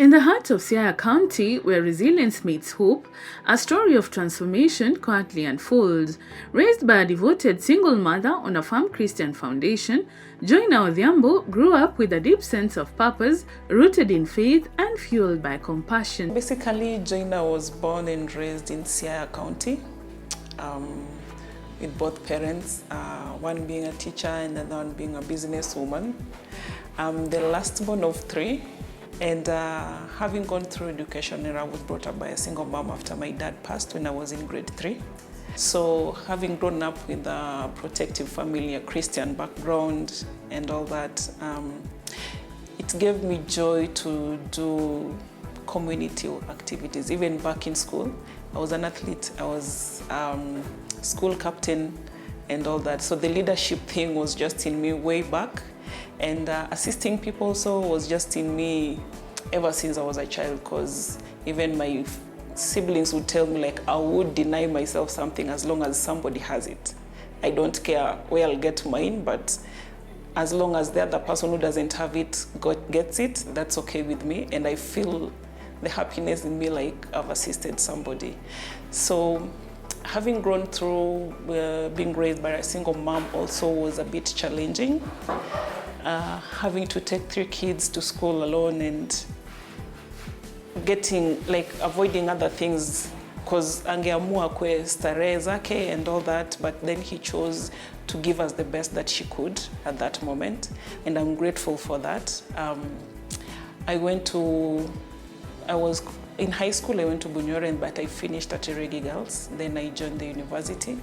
In the heart of Siaya County, where resilience meets hope, a story of transformation quietly unfolds. Raised by a devoted single mother on a firm Christian foundation, JOYNER ODHIAMBO grew up with a deep sense of purpose, rooted in faith and fueled by compassion. Basically, JOYNER was born and raised in Siaya County with both parents, one being a teacher and the other one being a businesswoman. The last born of three. And having gone through education, I was brought up by a single mom after my dad passed when I was in grade 3. So having grown up with a protective family, a Christian background and all that, it gave me joy to do community activities. Even back in school, I was an athlete. I was school captain and all that. So the leadership thing was just in me way back. And assisting people also was just in me ever since I was a child, because even my siblings would tell me, like, I would deny myself something as long as somebody has it. I don't care where I'll get mine, but as long as the other person who doesn't have it gets it, that's okay with me. And I feel the happiness in me, like I've assisted somebody. So having grown through being raised by a single mom also was a bit challenging. Having to take 3 kids to school alone and avoiding other things, because angeamua kwe starehe zake and all that, but then he chose to give us the best that she could at that moment, and I'm grateful for that. I was in high school, I went to Bunyoren, but I finished at Iregi Girls. Then I joined the university,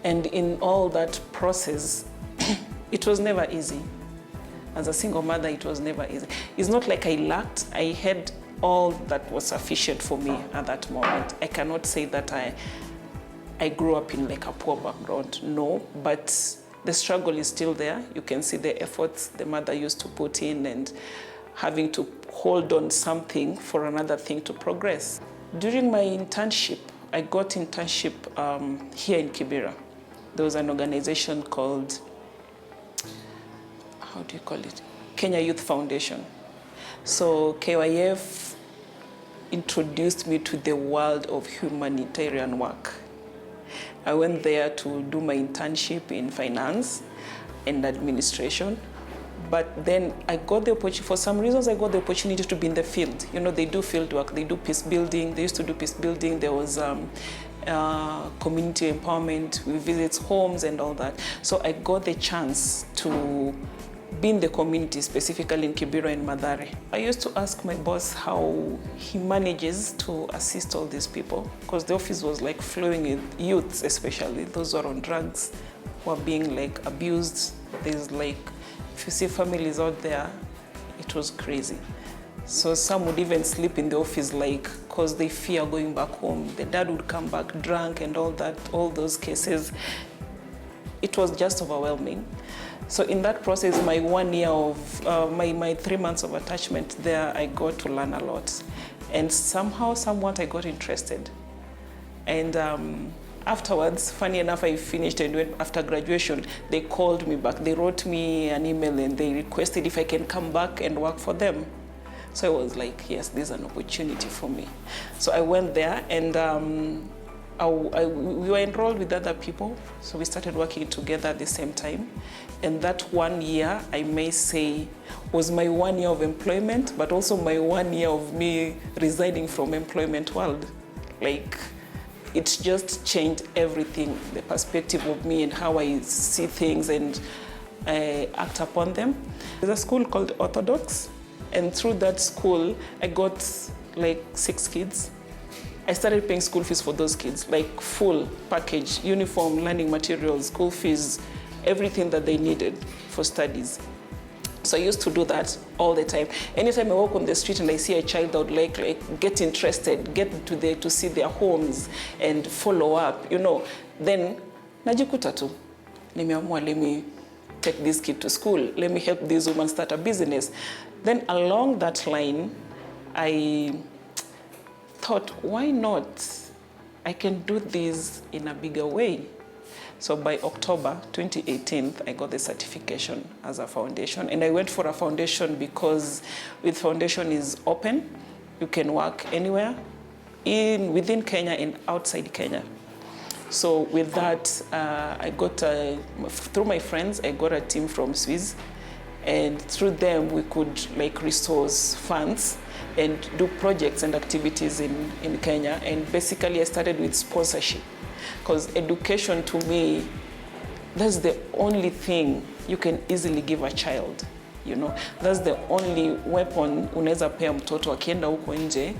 and in all that process, it was never easy. As a single mother, it was never easy. It's not like I lacked. I had all that was sufficient for me at that moment. I cannot say that I grew up in like a poor background, no, but the struggle is still there. You can see the efforts the mother used to put in and having to hold on something for another thing to progress. During my internship, I got internship here in Kibera. There was an organization called, how do you call it? Kenya Youth Foundation. So KYF introduced me to the world of humanitarian work. I went there to do my internship in finance and administration. But then I got the opportunity, for some reasons I got the opportunity to be in the field. You know, they do field work, they do peace building, they used to do peace building, there was community empowerment, we visit homes and all that. So I got the chance to be in the community, specifically in Kibera and Mathare. I used to ask my boss how he manages to assist all these people, because the office was like flowing with youths, especially those who are on drugs, who are being like abused. There's like, if you see families out there, it was crazy. So some would even sleep in the office, like, because they fear going back home. The dad would come back drunk and all that, all those cases. It was just overwhelming. So in that process, my 1 year of, my 3 months of attachment there, I got to learn a lot. And somehow, somewhat, I got interested. And afterwards, funny enough, I finished, and after graduation, they called me back. They wrote me an email and they requested if I can come back and work for them. So I was like, yes, this is an opportunity for me. So I went there, and we were enrolled with other people. So we started working together at the same time. And that 1 year, I may say, was my 1 year of employment, but also my 1 year of me resigning from employment world. Like, it just changed everything, the perspective of me and how I see things and I act upon them. There's a school called Orthodox, and through that school, I got like 6 kids. I started paying school fees for those kids, like full package, uniform, learning materials, school fees, everything that they needed for studies. So I used to do that all the time. Anytime I walk on the street and I see a child, I would like get interested, get to see their homes and follow up, you know. Then, najikuta tu, nimeamua, let me take this kid to school, let me help this woman start a business. Then along that line, I thought, why not? I can do this in a bigger way. So by October 2018, I got the certification as a foundation. And I went for a foundation because with foundation is open. You can work anywhere within Kenya and outside Kenya. So with that, I got through my friends, I got a team from Swiss, and through them we could like resource funds and do projects and activities in Kenya. And basically I started with sponsorship, because education to me, that's the only thing you can easily give a child. You know, that's the only weapon unaweza pea mtoto akienda huko nje.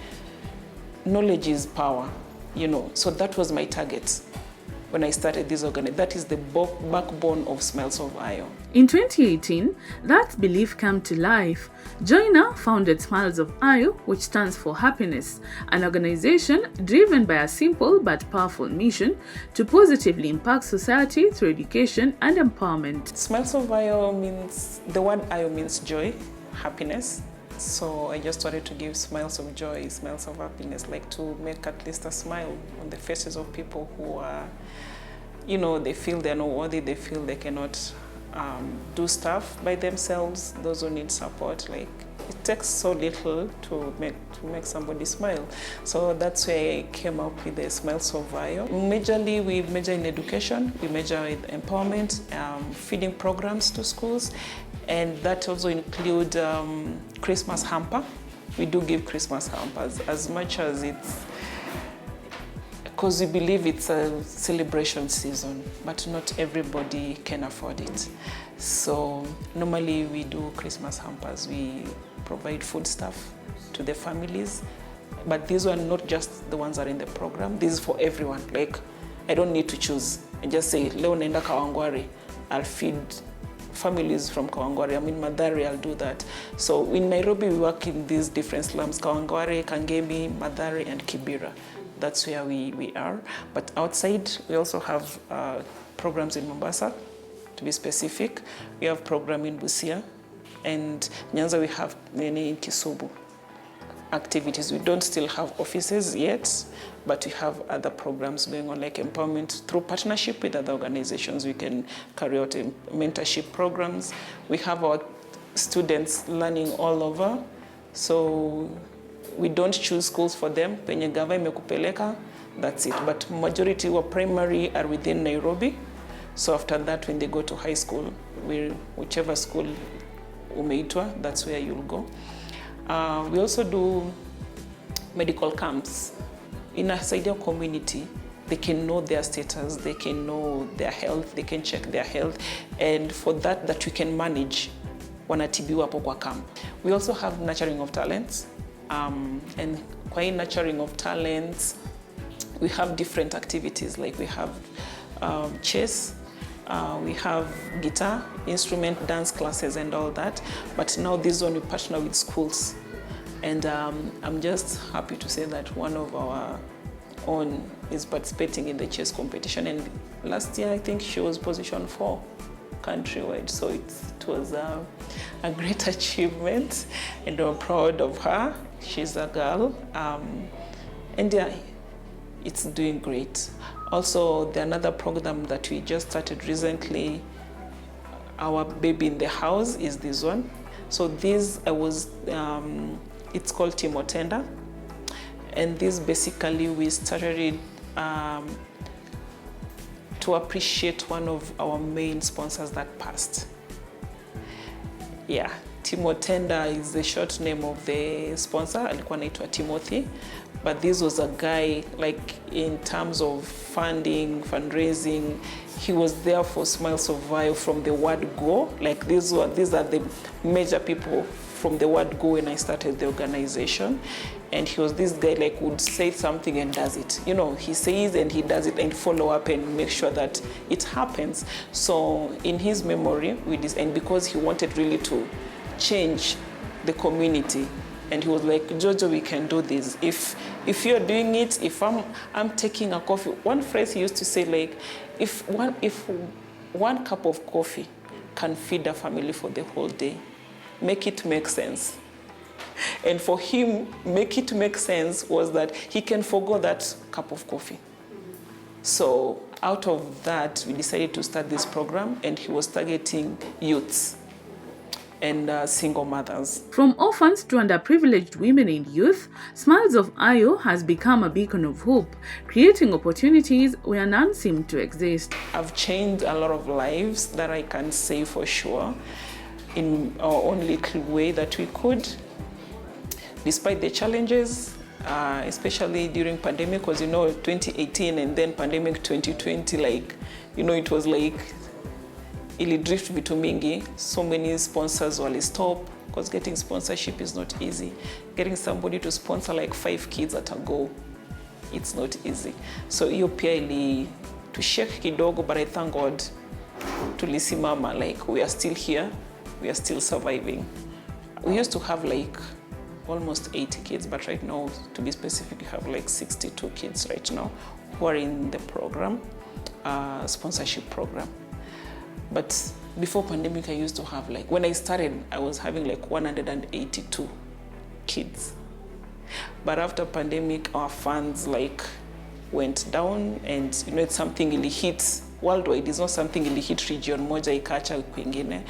Knowledge is power, you know. So that was my target when I started this organization. That is the backbone of Smiles of Ayo. In 2018, that belief came to life. Joyner founded Smiles of Ayo, which stands for happiness, an organization driven by a simple but powerful mission to positively impact society through education and empowerment. Smiles of Ayo means, the word Ayo means joy, happiness. So I just started to give smiles of joy, smiles of happiness, like to make at least a smile on the faces of people who are, you know, they feel they're not worthy, they feel they cannot do stuff by themselves, those who need support. Like, it takes so little to make somebody smile. So that's where I came up with the Smiles of Ayo. Majorly, we major in education, we major in empowerment, feeding programs to schools, and that also include Christmas hamper. We do give Christmas hampers as much as it's, because we believe it's a celebration season, but not everybody can afford it. So normally we do Christmas hampers. We provide food stuff to the families, but these are not just the ones that are in the program. This is for everyone. Like, I don't need to choose. I just say, leo naenda Kawangware, I'll feed families from Kawangware. I'm in Mathare, I'll do that. So in Nairobi, we work in these different slums: Kawangware, Kangemi, Mathare, and Kibera. That's where we are. But outside, we also have programs in Mombasa, to be specific. We have program in Busia, and Nyanza we have many in Kisumu activities. We don't still have offices yet, but we have other programs going on, like empowerment through partnership with other organizations. We can carry out mentorship programs. We have our students learning all over. So we don't choose schools for them. Penye gava imekupeleka, that's it. But majority of primary are within Nairobi. So after that, when they go to high school, whichever school umeitwa, that's where you'll go. We also do medical camps. In a Saidia community, they can know their status, they can know their health, they can check their health, and for that we can manage wanatibiwa hapo kwa camp. We also have nurturing of talents, and kwa hii nurturing of talents, we have different activities. Like we have chess, we have guitar, instrument, dance classes and all that. But now this one we partner with schools. And I'm just happy to say that one of our own is participating in the chess competition. And last year, I think she was position 4 countrywide. So it was a great achievement, and I'm proud of her. She's a girl. And yeah, it's doing great. Also, another program that we just started recently, Our Baby in the House, is this one. So this, it's called Timotenda. And this basically, we started it to appreciate one of our main sponsors that passed. Yeah, Timotenda is the short name of the sponsor. Alikuwa anaitwa Timothy. But this was a guy, like in terms of funding, fundraising, he was there for Smiles of Ayo from the word go. Like these are the major people from the word go when I started the organization. And he was this guy, like, would say something and does it. You know, he says and he does it and follow up and make sure that it happens. So in his memory, and because he wanted really to change the community, and he was like, Jojo, we can do this. If you're doing it, if I'm taking a coffee, one phrase he used to say, like, if one cup of coffee can feed a family for the whole day, make it make sense. And for him, make it make sense was that he can forgo that cup of coffee. So out of that, we decided to start this program, and he was targeting youths. and single mothers. From orphans to underprivileged women and youth, Smiles of Ayo has become a beacon of hope, creating opportunities where none seem to exist. I've changed a lot of lives, that I can say for sure, in our own little way that we could, despite the challenges, especially during pandemic, because 2018 and then pandemic 2020, it was like ilidrift vitu mingi. So many sponsors wali stop, because getting sponsorship is not easy. Getting somebody to sponsor like 5 kids at a go, it's not easy. So hiyo pia ili to shake kidogo, but I thank God tulisimama, like we are still here, we are still surviving. We used to have like almost 80 kids, but right now, to be specific, we have like 62 kids right now who are in the program, sponsorship program. But before pandemic, I used to have like, when I started, I was having like 182 kids. But after pandemic, our funds like went down, and it's something ili hit worldwide. It's not something ili hit region moja ikacha kwingine.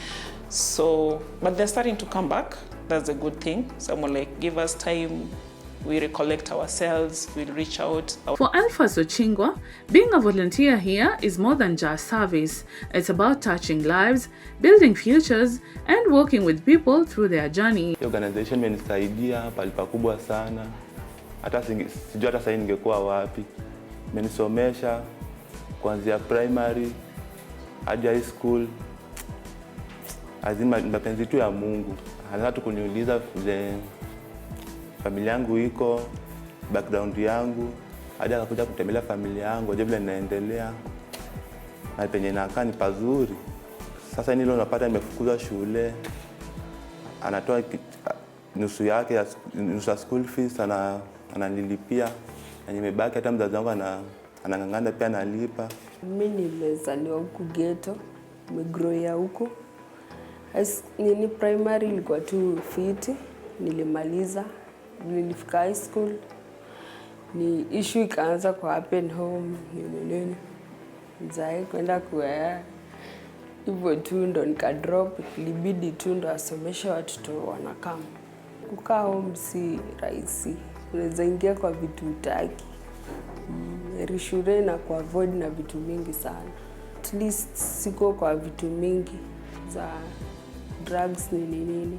So, but they're starting to come back. That's a good thing. Someone like, give us time, we recollect ourselves, we'll reach out. For Alpha Sochingwa, being a volunteer here is more than just service. It's about touching lives, building futures, and working with people through their journey. The organization imenisaidia palipakubwa sana. Hata sijui hata sasa ningekuwa wapi. Imenisomesha kuanzia primary hadi high school. Azima mapenzi tu ya Mungu. Hana tu kuniuliza vile familia yangu iko, background yangu, hadi akakuja kutembelea familia yangu, je vile ninaendelea. Na penye nakaa ni pazuri. Sasa nilo unapata nimefukuzwa shule. Anatoa nusu yake, nusu ya school fees ananilipia. Na nimebaki hata mzazi wangu anang'ang'ana pia analipa. Mimi nimezaliwa huku ghetto, nimegrowia huku. Nini primary ilikuwa tu fiti, nilimaliza, nilifika high school, ni issue ikaanza kwa happen home, nini. Nzai kwenda kuwea, hivyo tu ndo nikadrop, ilibidi tu ndo asomeshe watoto wanakam. Kukaa home si rahisi, unaweza ingia kwa vitu hutaki. Shule na kuavoid na vitu mingi sana. At least siko kwa vitu mingi za drugs nini.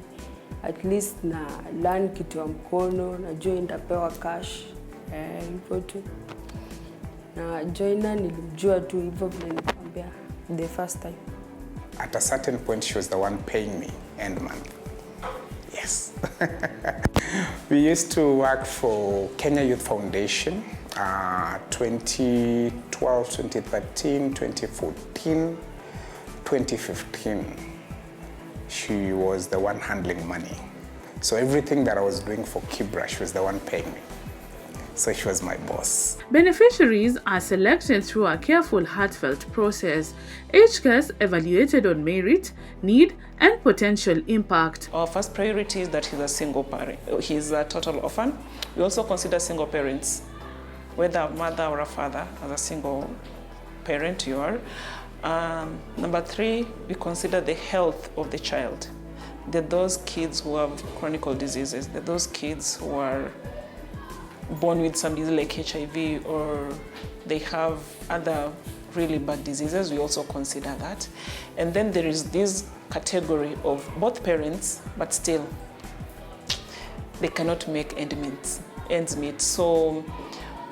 At least na learn kitu ya mkono, najua nitapewa cash. Hivyo tu. Na Joyner nilimjua tu hivyo vile nilikwambia the first time. At a certain point, she was the one paying me end month. Yes. We used to work for Kenya Youth Foundation, 2012, 2013, 2014, 2015. She was the one handling money. So everything that I was doing for Kibra, she was the one paying me. So she was my boss. Beneficiaries are selected through a careful, heartfelt process, each case evaluated on merit, need, and potential impact. Our first priority is that he's a single parent. He's a total orphan. We also consider single parents, whether a mother or a father, as a single parent you are. Number 3, we consider the health of the child. They're those kids who have chronic diseases. They're those kids who are born with some disease like HIV, or they have other really bad diseases. We also consider that. And then there is this category of both parents, but still they cannot make ends meet. So,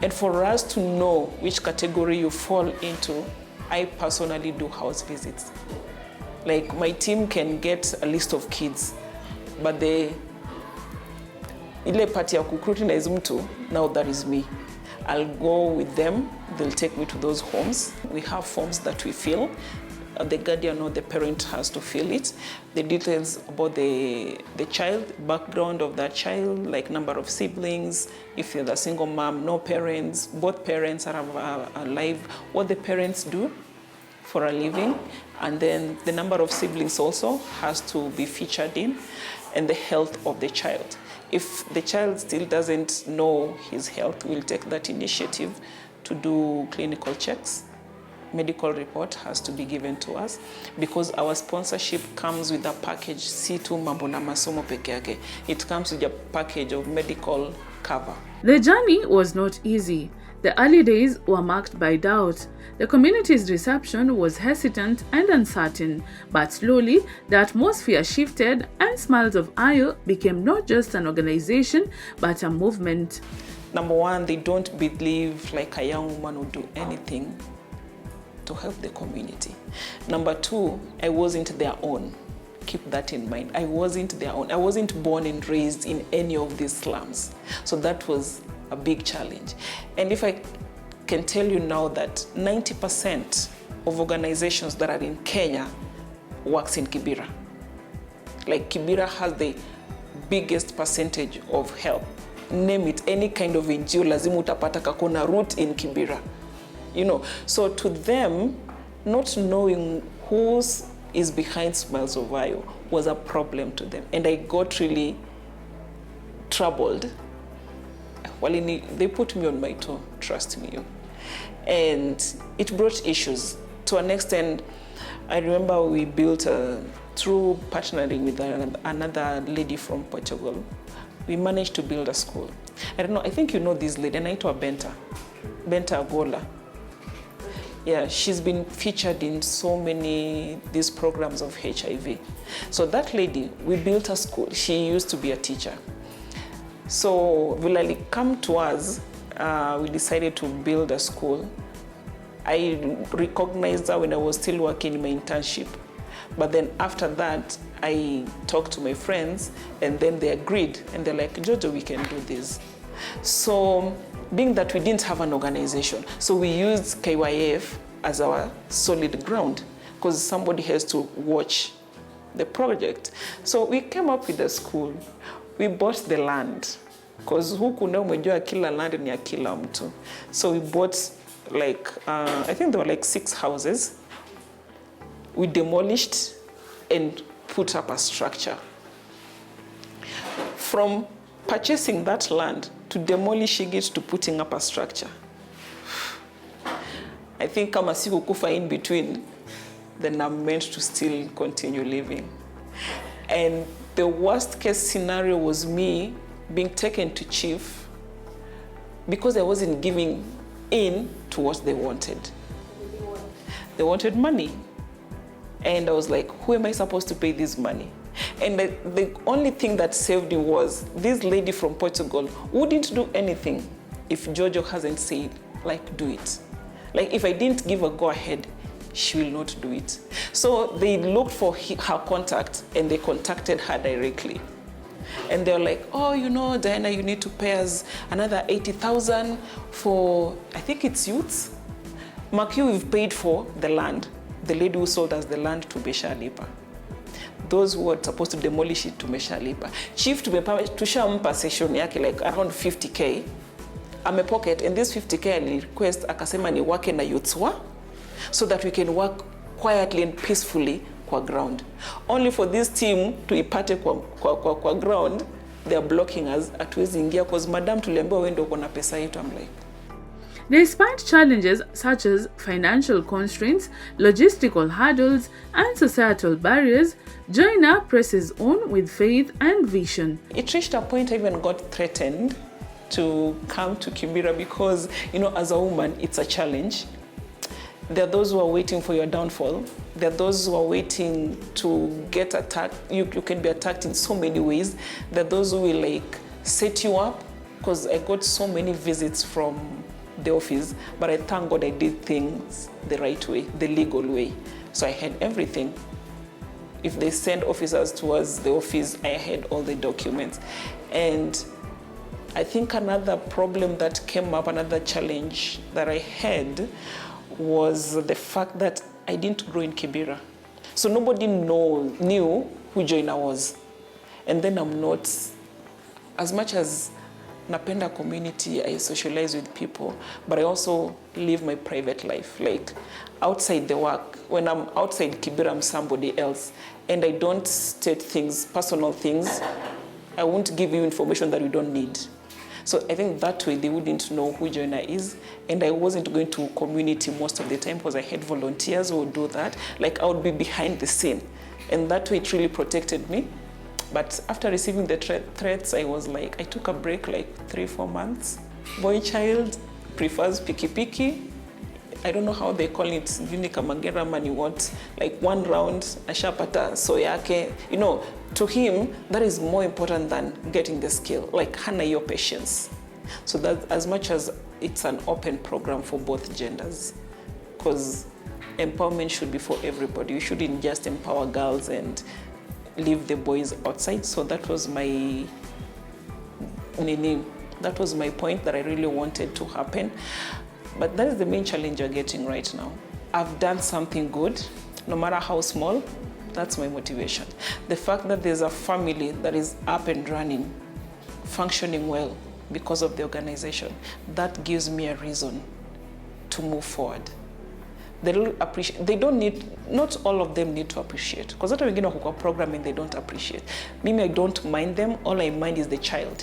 and for us to know which category you fall into, I personally do house visits. Like, my team can get a list of kids, but ile party ya kukrutinize mtu, now that is me. I'll go with them, they'll take me to those homes. We have forms that we fill. The guardian or the parent has to fill it. The details about the child, background of that child, like number of siblings, if you're the single mom, no parents, both parents are alive, what the parents do for a living, and then the number of siblings also has to be featured in, and the health of the child. If the child still doesn't know his health, we'll take that initiative to do clinical checks, medical report has to be given to us because our sponsorship comes with a package, C2 mambo na masomo peke yake. It comes with a package of medical cover. The journey was not easy. The early days were marked by doubt. The community's reception was hesitant and uncertain, but slowly the atmosphere shifted and Smiles of Ayo became not just an organization but a movement. Number one, they don't believe like a young woman would do anything to help the community. Number two, I wasn't their own. Keep that in mind. I wasn't their own. I wasn't born and raised in any of these slums. So that was a big challenge. And if I can tell you now that 90% of organizations that are in Kenya works in Kibera. Like Kibera has the biggest percentage of help. Name it, any kind of NGO, lazima utapata kakona root in Kibera. You know, so to them, not knowing who is behind Smiles of Ayo was a problem to them. And I got really troubled. Well, they put me on my toe, trust me. And it brought issues. To an extent, I remember we built, through partnering with another lady from Portugal, we managed to build a school. I don't know, I think you know this lady, anaitwa Benta Agola. Yeah, she's been featured in so many these programs of HIV. So that lady, we built a school. She used to be a teacher. So Vilali come to us, we decided to build a school. I recognized her when I was still working in my internship. But then after that, I talked to my friends and then they agreed and they're like, Jojo, we can do this. So being that we didn't have an organization, so we used KYF as our solid ground because somebody has to watch the project. So we came up with a school. We bought the land because huku na umejua kila land ni ya kila mtu. So we bought like, I think there were like 6 houses. We demolished and put up a structure. From purchasing that land to demolishing it to putting up a structure, I think kama sikukufa in between, then I'm meant to still continue living. And the worst case scenario was me being taken to chief because I wasn't giving in to what they wanted. They wanted money. And I was like, who am I supposed to pay this money? And the only thing that saved me was this lady from Portugal wouldn't do anything if Jojo hasn't said, like, do it. Like, if I didn't give a go-ahead, she will not do it. So they looked for her contact and they contacted her directly. And they were like, oh, you know, Diana, you need to pay us another 80,000 for, I think it's youths. Maki, we've paid for the land. The lady who sold us the land to Meshalipa. Those who were supposed to demolish it to Meshalipa. Chief tushampa session yake like around 50K. I'm a pocket, and this 50K I request akasema ni wake na youthswa so that we can work quietly and peacefully kwa ground. Only for this team to ipate kwa ground, they are blocking us. Atuwezi ingia because madam tuliambiwa wewe ndio uko na pesa yetu. I'm like, despite challenges such as financial constraints, logistical hurdles, and societal barriers, JOYNER presses on with faith and vision. It reached a point I even got threatened to come to Kibera because, you know, as a woman, it's a challenge. There are those who are waiting for your downfall. There are those who are waiting to get attacked. You can be attacked in so many ways. There are those who will like set you up because I got so many visits from the office, but I thank God I did things the right way, the legal way. So I had everything. If they send officers towards the office, I had all the documents. And I think another problem that came up, another challenge that I had was the fact that I didn't grow in Kibera. So nobody knew who JOYNER was. And then I'm not, as much as napenda community, I socialize with people, but I also live my private life. Like outside the work, when I'm outside Kibera, I'm somebody else. And I don't state things, personal things. I won't give you information that you don't need. So I think that way they wouldn't know who Joyner is, and I wasn't going to community most of the time because I had volunteers who would do that. Like I would be behind the scene, and that way it really protected me. But after receiving the threats, I was like, I took a break like 3-4 months. Boy child prefers piki. I don't know how they call it, Unica Magera Mani what, like one round, ashapata, soyake. You know, to him, that is more important than getting the skill, like hana your patience. So that as much as it's an open program for both genders, because empowerment should be for everybody. You shouldn't just empower girls and leave the boys outside. So that was my point that I really wanted to happen. But that is the main challenge you're getting right now. I've done something good, no matter how small, that's my motivation. The fact that there's a family that is up and running, functioning well because of the organization, that gives me a reason to move forward. They don't need, not all of them need to appreciate. Because hata wengine wako kwa programming, they don't appreciate. Mimi, I don't mind them, all I mind is the child,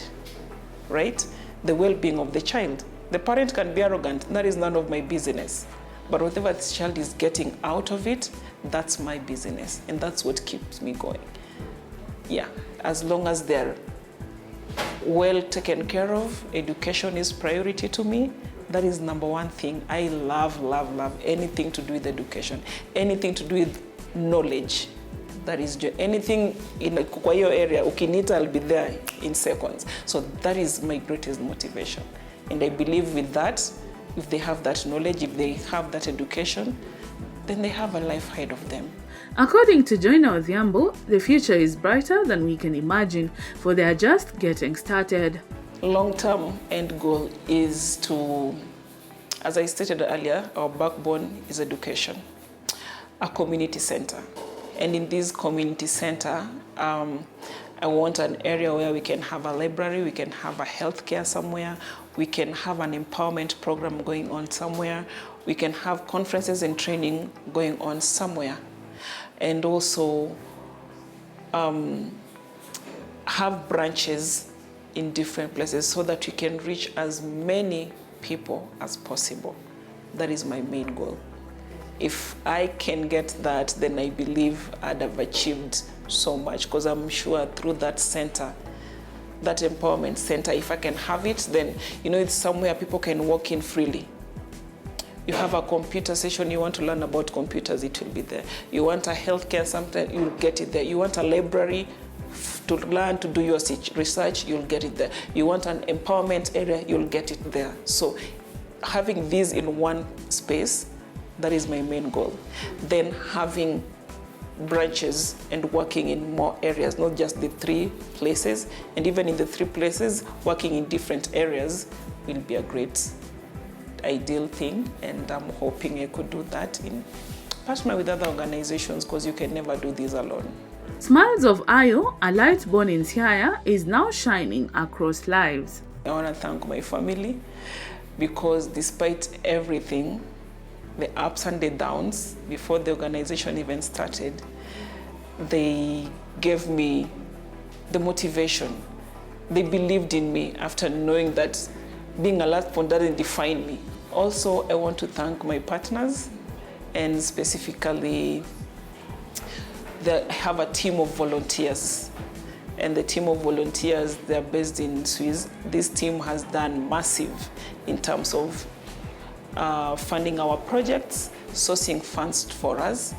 right? The well-being of the child. The parent can be arrogant, that is none of my business. But whatever this child is getting out of it, that's my business. And that's what keeps me going. Yeah, as long as they're well taken care of, education is priority to me. That is number one thing. I love anything to do with education, anything to do with knowledge. That is anything in the Kukwayo area, ukinita, I'll be there in seconds. So that is my greatest motivation. And I believe with that, if they have that knowledge, if they have that education, then they have a life ahead of them. According to JOYNER ODHIAMBO, the future is brighter than we can imagine, for they are just getting started. Long-term end goal is to, as I stated earlier, our backbone is education, a community center. And in this community center, I want an area where we can have a library, we can have a healthcare somewhere, we can have an empowerment program going on somewhere, we can have conferences and training going on somewhere, and also have branches in different places so that we can reach as many people as possible. That is my main goal. If I can get that, then I believe I'd have achieved so much, because I'm sure through that center, that empowerment center, if I can have it, then, you know, it's somewhere people can walk in freely. You have a computer session, you want to learn about computers, it will be there. You want a healthcare, something, you'll get it there. You want a library to learn, to do your research, you'll get it there. You want an empowerment area, you'll get it there. So having these in one space, that is my main goal. Then having branches and working in more areas, not just the 3 places, and even in the 3 places, working in different areas will be a great ideal thing, and I'm hoping I could do that in partner with other organizations, because you can never do this alone. Smiles of Ayo, a light born in Siaya, is now shining across lives. I want to thank my family, because despite everything, the ups and the downs, before the organization even started, they gave me the motivation. They believed in me after knowing that being a last born doesn't define me. Also, I want to thank my partners, and specifically, I have a team of volunteers. And the team of volunteers, they're based in Swiss. This team has done massive in terms of funding our projects, sourcing funds for us,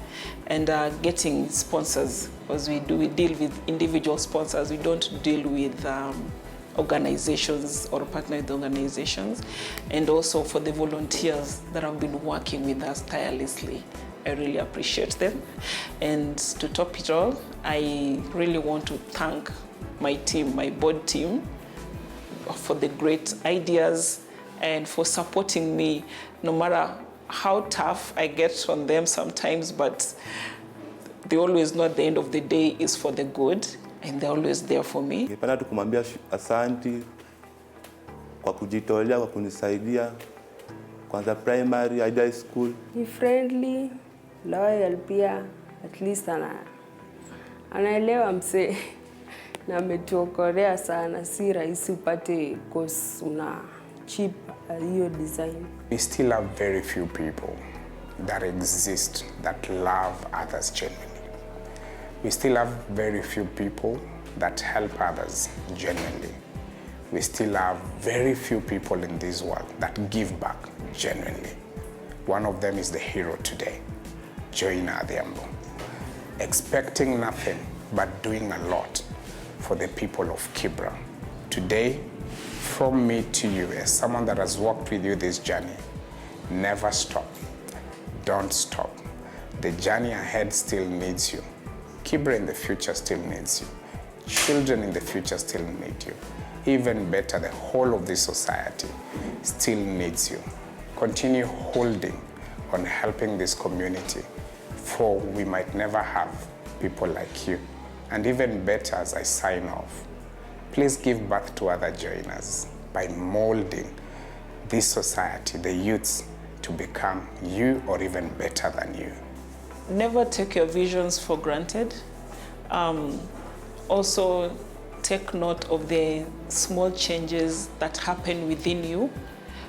and getting sponsors, because we deal with individual sponsors. We don't deal with organizations or partner with organizations. And also for the volunteers that have been working with us tirelessly, I really appreciate them. And to top it all, I really want to thank my team, my board team, for the great ideas and for supporting me, no matter how tough I get on them sometimes, but they always know at the end of the day is for the good, and they're always there for me. Ningependa tu kumwambia asanti kwa kujitolea, kwa kunisaidia kwanza primary, high school. Ni friendly, loyal pia, at least anaelewa mse. na ametuokolea sana. Si rahisi upate course una cheap hiyo design. We still have very few people that exist that love others genuinely. We still have very few people that help others genuinely. We still have very few people in this world that give back genuinely. One of them is the hero today, JOYNER ODHIAMBO, expecting nothing but doing a lot for the people of Kibra. Today, from me to you, as someone that has walked with you this journey, never stop. Don't stop. The journey ahead still needs you. Kibra in the future still needs you. Children in the future still need you. Even better, the whole of this society still needs you. Continue holding on helping this community, for we might never have people like you. And even better, as I sign off, please give birth to other joiners by molding this society, the youths, to become you or even better than you. Never take your visions for granted. Also, take note of the small changes that happen within you,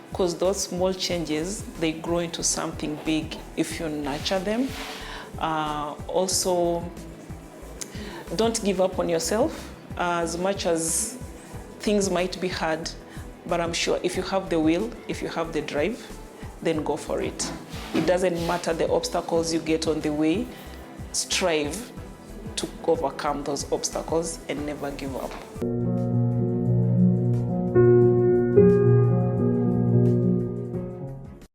because those small changes, they grow into something big if you nurture them. Also, don't give up on yourself, as much as things might be hard, but I'm sure if you have the will, if you have the drive, then go for it. It doesn't matter the obstacles you get on the way, strive to overcome those obstacles and never give up.